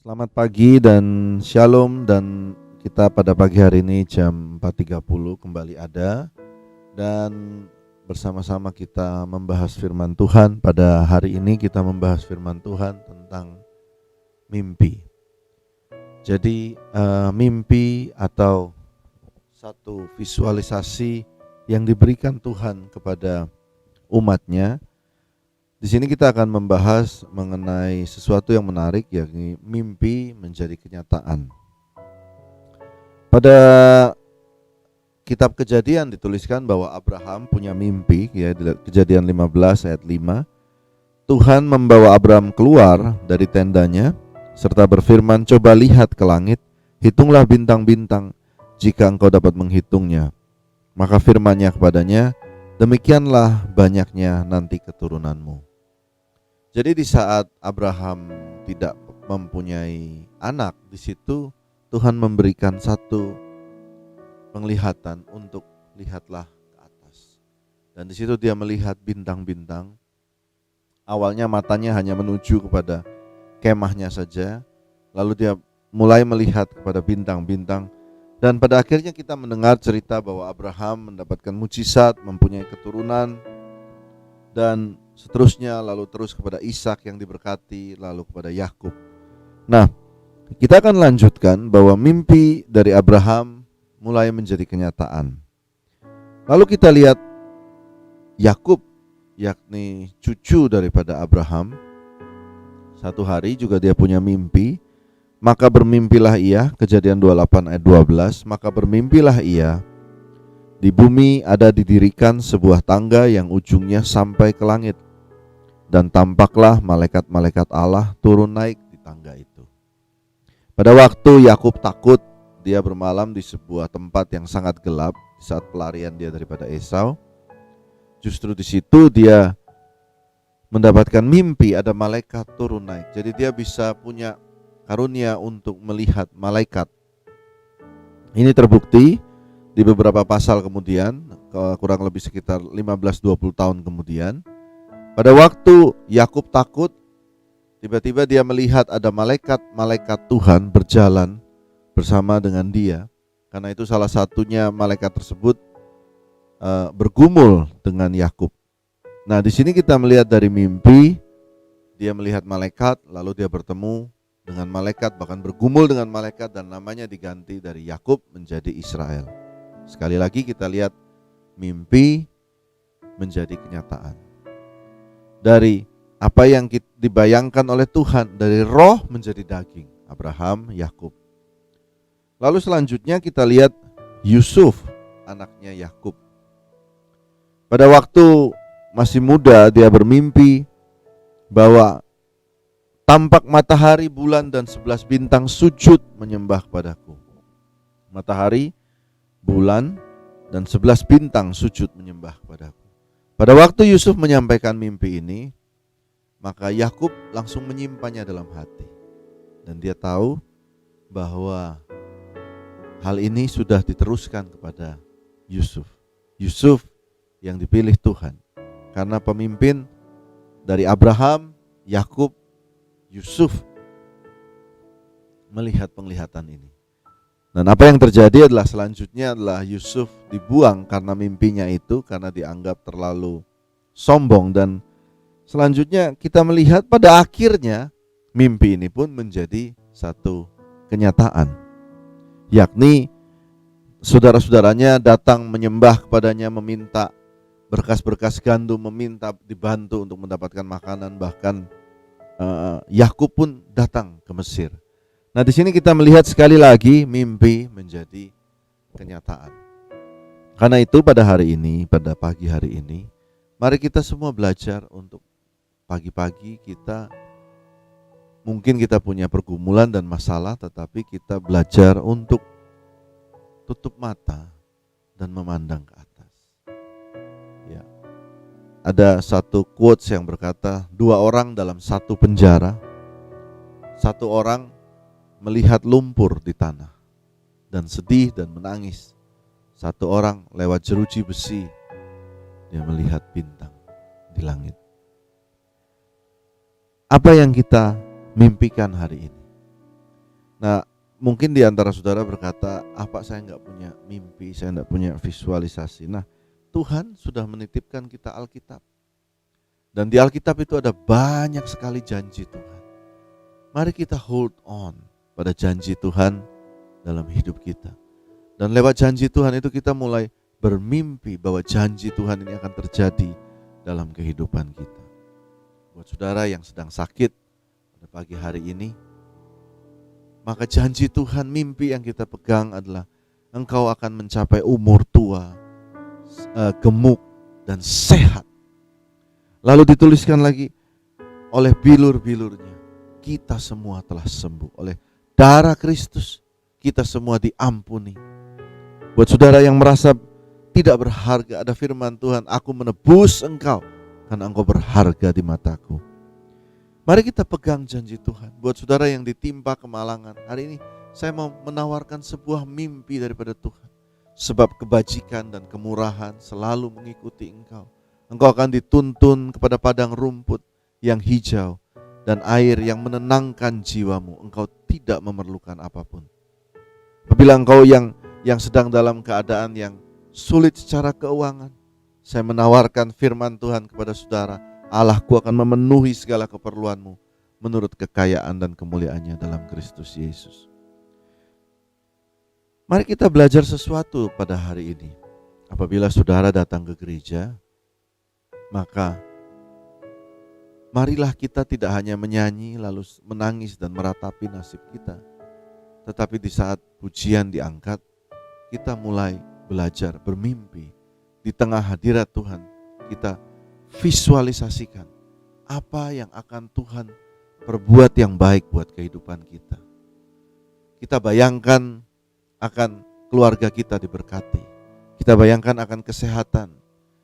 Selamat pagi dan shalom, dan kita pada pagi hari ini jam 4.30 kembali ada dan bersama-sama kita membahas firman Tuhan. Pada hari ini kita membahas firman Tuhan tentang mimpi. Jadi mimpi atau satu visualisasi yang diberikan Tuhan kepada umatnya. Di sini kita akan membahas mengenai sesuatu yang menarik, yakni mimpi menjadi kenyataan. Pada kitab Kejadian dituliskan bahwa Abraham punya mimpi, ya, di Kejadian 15 ayat 5. Tuhan membawa Abraham keluar dari tendanya serta berfirman, "Coba lihat ke langit, hitunglah bintang-bintang jika engkau dapat menghitungnya." Maka firman-Nya kepadanya, "Demikianlah banyaknya nanti keturunanmu." Jadi di saat Abraham tidak mempunyai anak, di situ Tuhan memberikan satu penglihatan untuk lihatlah ke atas. Dan di situ dia melihat bintang-bintang. Awalnya matanya hanya menuju kepada kemahnya saja, lalu dia mulai melihat kepada bintang-bintang. Dan pada akhirnya kita mendengar cerita bahwa Abraham mendapatkan mujizat, mempunyai keturunan, dan seterusnya, lalu terus kepada Ishak yang diberkati, lalu kepada Yakub. Nah, kita akan lanjutkan bahwa mimpi dari Abraham mulai menjadi kenyataan. Lalu kita lihat Yakub, yakni cucu daripada Abraham. Satu hari juga dia punya mimpi. Maka bermimpilah ia, Kejadian 28 ayat 12, maka bermimpilah ia, di bumi ada didirikan sebuah tangga yang ujungnya sampai ke langit, dan tampaklah malaikat-malaikat Allah turun naik di tangga itu. Pada waktu Yakub takut, dia bermalam di sebuah tempat yang sangat gelap di saat pelarian dia daripada Esau. Justru di situ dia mendapatkan mimpi ada malaikat turun naik. Jadi dia bisa punya karunia untuk melihat malaikat. Ini terbukti di beberapa pasal kemudian, kurang lebih sekitar 15-20 tahun kemudian. Pada waktu Yakub takut, tiba-tiba dia melihat ada malaikat-malaikat Tuhan berjalan bersama dengan dia. Karena itu salah satunya malaikat tersebut bergumul dengan Yakub. Nah, di sini kita melihat dari mimpi, dia melihat malaikat, lalu dia bertemu dengan malaikat, bahkan bergumul dengan malaikat, dan namanya diganti dari Yakub menjadi Israel. Sekali lagi kita lihat mimpi menjadi kenyataan. Dari apa yang dibayangkan oleh Tuhan, dari roh menjadi daging, Abraham, Yakub. Lalu selanjutnya kita lihat Yusuf, anaknya Yakub. Pada waktu masih muda dia bermimpi bahwa tampak matahari, bulan, dan 11 bintang sujud menyembah kepadaku. Matahari, bulan, dan 11 bintang sujud menyembah kepadaku. Pada waktu Yusuf menyampaikan mimpi ini, maka Yakub langsung menyimpannya dalam hati. Dan dia tahu bahwa hal ini sudah diteruskan kepada Yusuf. Yusuf yang dipilih Tuhan. Karena pemimpin dari Abraham, Yakub, Yusuf melihat penglihatan ini. Dan apa yang terjadi adalah selanjutnya adalah Yusuf dibuang karena mimpinya itu, karena dianggap terlalu sombong. Dan selanjutnya kita melihat pada akhirnya mimpi ini pun menjadi satu kenyataan, yakni saudara-saudaranya datang menyembah kepadanya, meminta berkas-berkas gandum, meminta dibantu untuk mendapatkan makanan. Bahkan Yakub pun datang ke Mesir. Nah, di sini kita melihat sekali lagi mimpi menjadi kenyataan. Karena itu pada hari ini, pada pagi hari ini, mari kita semua belajar untuk pagi-pagi kita, mungkin kita punya pergumulan dan masalah, tetapi kita belajar untuk tutup mata dan memandang ke atas. Ya. Ada satu quotes yang berkata, 2 orang dalam satu penjara, 1 orang melihat lumpur di tanah dan sedih dan menangis. 1 orang lewat jeruji besi, dia melihat bintang di langit. Apa yang kita mimpikan hari ini? Nah, mungkin di antara saudara berkata, apa saya nggak punya mimpi, saya nggak punya visualisasi. Nah, Tuhan sudah menitipkan kita Alkitab. Dan di Alkitab itu ada banyak sekali janji Tuhan. Mari kita hold on pada janji Tuhan dalam hidup kita. Dan lewat janji Tuhan itu kita mulai bermimpi bahwa janji Tuhan ini akan terjadi dalam kehidupan kita. Buat saudara yang sedang sakit pada pagi hari ini, maka janji Tuhan, mimpi yang kita pegang adalah engkau akan mencapai umur tua, gemuk dan sehat. Lalu dituliskan lagi, oleh bilur-bilurnya kita semua telah sembuh. Oleh darah Kristus kita semua diampuni. Buat saudara yang merasa tidak berharga, ada firman Tuhan, aku menebus engkau karena engkau berharga di mataku. Mari kita pegang janji Tuhan. Buat saudara yang ditimpa kemalangan, hari ini saya mau menawarkan sebuah mimpi daripada Tuhan. Sebab kebajikan dan kemurahan selalu mengikuti engkau. Engkau akan dituntun kepada padang rumput yang hijau dan air yang menenangkan jiwamu. Engkau tidak memerlukan apapun. Apabila engkau yang sedang dalam keadaan yang sulit secara keuangan, saya menawarkan firman Tuhan kepada saudara, Allahku akan memenuhi segala keperluanmu menurut kekayaan dan kemuliaannya dalam Kristus Yesus. Mari kita belajar sesuatu pada hari ini. Apabila saudara datang ke gereja, maka marilah kita tidak hanya menyanyi lalu menangis dan meratapi nasib kita, tetapi di saat pujian diangkat, kita mulai belajar bermimpi. Di tengah hadirat Tuhan, kita visualisasikan apa yang akan Tuhan perbuat yang baik buat kehidupan kita. Kita bayangkan akan keluarga kita diberkati. Kita bayangkan akan kesehatan,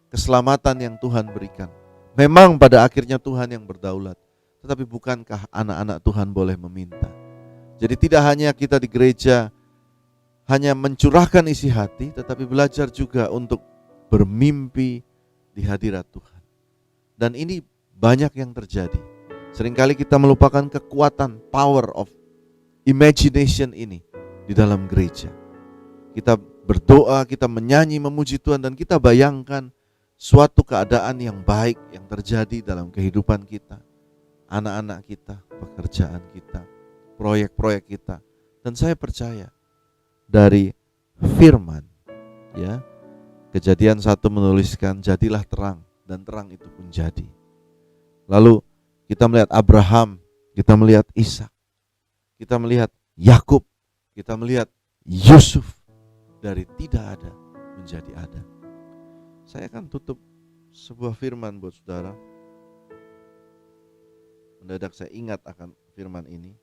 keselamatan yang Tuhan berikan. Memang pada akhirnya Tuhan yang berdaulat, tetapi bukankah anak-anak Tuhan boleh meminta? Jadi tidak hanya kita di gereja hanya mencurahkan isi hati, tetapi belajar juga untuk bermimpi di hadirat Tuhan. Dan ini banyak yang terjadi. Seringkali kita melupakan kekuatan, power of imagination ini di dalam gereja. Kita berdoa, kita menyanyi, memuji Tuhan, dan kita bayangkan suatu keadaan yang baik yang terjadi dalam kehidupan kita, anak-anak kita, pekerjaan kita, proyek-proyek kita. Dan saya percaya dari firman, ya, Kejadian 1 menuliskan, jadilah terang, dan terang itu pun jadi. Lalu kita melihat Abraham, kita melihat Ishak, kita melihat Yakub, kita melihat Yusuf, dari tidak ada menjadi ada. Saya akan tutup sebuah firman buat saudara. Mendadak saya ingat akan firman ini.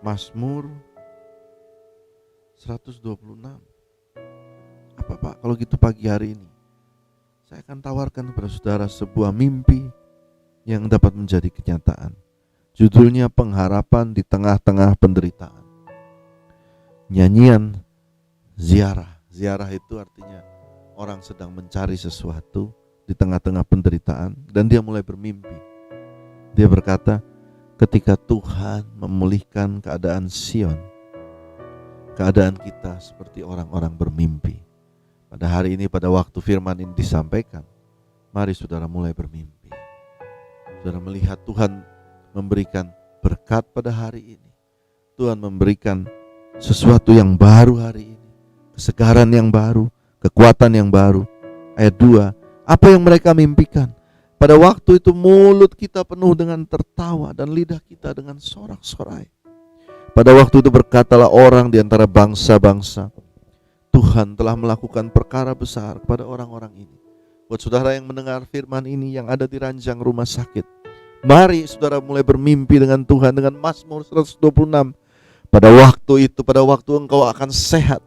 Mazmur 126. Apa Pak, kalau gitu pagi hari ini saya akan tawarkan kepada saudara sebuah mimpi yang dapat menjadi kenyataan. Judulnya pengharapan di tengah-tengah penderitaan. Nyanyian ziarah. Ziarah itu artinya orang sedang mencari sesuatu di tengah-tengah penderitaan dan dia mulai bermimpi. Dia berkata, ketika Tuhan memulihkan keadaan Sion, keadaan kita seperti orang-orang bermimpi. Pada hari ini, pada waktu firman ini disampaikan, mari saudara mulai bermimpi. Saudara melihat Tuhan memberikan berkat pada hari ini. Tuhan memberikan sesuatu yang baru hari ini, kesegaran yang baru, kekuatan yang baru. Ayat 2, apa yang mereka mimpikan? Pada waktu itu mulut kita penuh dengan tertawa dan lidah kita dengan sorak-sorai. Pada waktu itu berkatalah orang di antara bangsa-bangsa, Tuhan telah melakukan perkara besar kepada orang-orang ini. Buat saudara yang mendengar firman ini yang ada di ranjang rumah sakit, mari saudara mulai bermimpi dengan Tuhan dengan Mazmur 126. Pada waktu itu, pada waktu engkau akan sehat,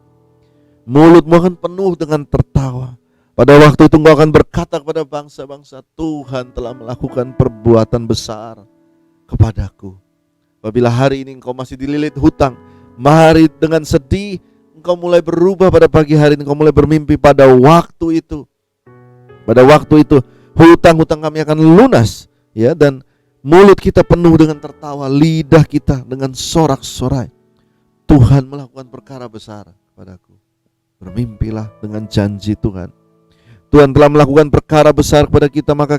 mulutmu akan penuh dengan tertawa. Pada waktu itu engkau akan berkata kepada bangsa-bangsa, Tuhan telah melakukan perbuatan besar kepadaku. Apabila hari ini engkau masih dililit hutang, mari dengan sedih engkau mulai berubah. Pada pagi hari ini engkau mulai bermimpi, pada waktu itu, pada waktu itu hutang-hutang kami akan lunas, ya, dan mulut kita penuh dengan tertawa, lidah kita dengan sorak-sorai. Tuhan melakukan perkara besar kepadaku. Bermimpilah dengan janji Tuhan. Tuhan telah melakukan perkara besar kepada kita, maka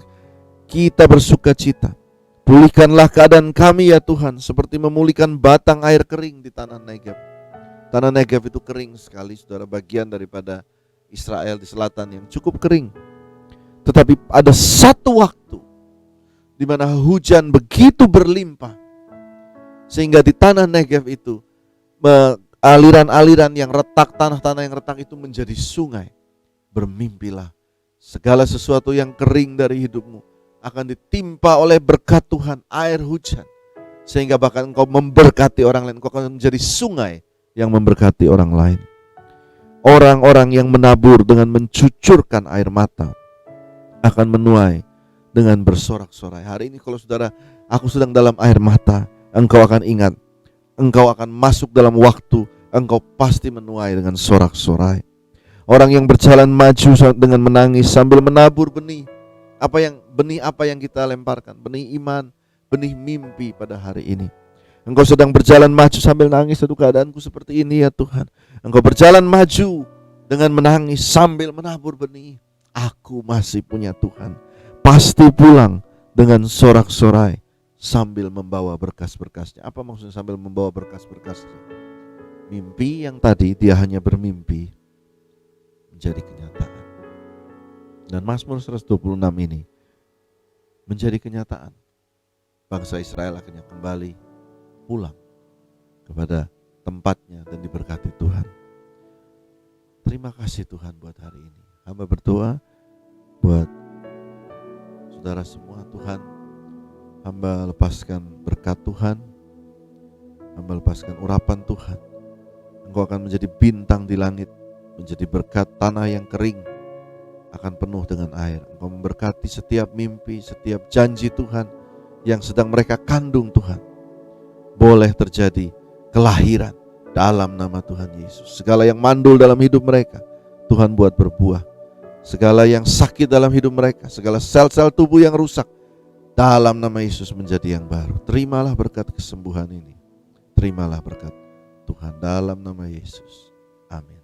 kita bersuka cita. Pulihkanlah keadaan kami ya Tuhan, seperti memulihkan batang air kering di tanah Negev. Tanah Negev itu kering sekali, saudara, bagian daripada Israel di selatan yang cukup kering. Tetapi ada satu waktu di mana hujan begitu berlimpah, sehingga di tanah Negev itu aliran-aliran yang retak, tanah-tanah yang retak itu menjadi sungai. Bermimpilah, segala sesuatu yang kering dari hidupmu akan ditimpa oleh berkat Tuhan, air hujan, sehingga bahkan engkau memberkati orang lain. Engkau akan menjadi sungai yang memberkati orang lain. Orang-orang yang menabur dengan mencucurkan air mata akan menuai dengan bersorak-sorai. Hari ini kalau saudara, aku sedang dalam air mata, engkau akan ingat, engkau akan masuk dalam waktu, engkau pasti menuai dengan sorak-sorai. Orang yang berjalan maju dengan menangis sambil menabur benih. Benih apa yang kita lemparkan? Benih iman, benih mimpi pada hari ini. Engkau sedang berjalan maju sambil nangis, satu keadaanku seperti ini ya Tuhan. Engkau berjalan maju dengan menangis sambil menabur benih. Aku masih punya Tuhan. Pasti pulang dengan sorak-sorai sambil membawa berkas-berkasnya. Apa maksudnya sambil membawa berkas-berkasnya? Mimpi yang tadi dia hanya bermimpi menjadi kenyataan. Dan Mazmur 126 ini menjadi kenyataan. Bangsa Israel akhirnya kembali pulang kepada tempatnya dan diberkati Tuhan. Terima kasih Tuhan buat hari ini. Hamba berdoa buat saudara semua, Tuhan, hamba lepaskan berkat Tuhan, hamba lepaskan urapan Tuhan. Engkau akan menjadi bintang di langit, menjadi berkat tanah yang kering akan penuh dengan air. Engkau memberkati setiap mimpi, setiap janji Tuhan yang sedang mereka kandung Tuhan. Boleh terjadi kelahiran dalam nama Tuhan Yesus. Segala yang mandul dalam hidup mereka, Tuhan buat berbuah. Segala yang sakit dalam hidup mereka, segala sel-sel tubuh yang rusak, dalam nama Yesus menjadi yang baru. Terimalah berkat kesembuhan ini. Terimalah berkat Tuhan dalam nama Yesus. Amin.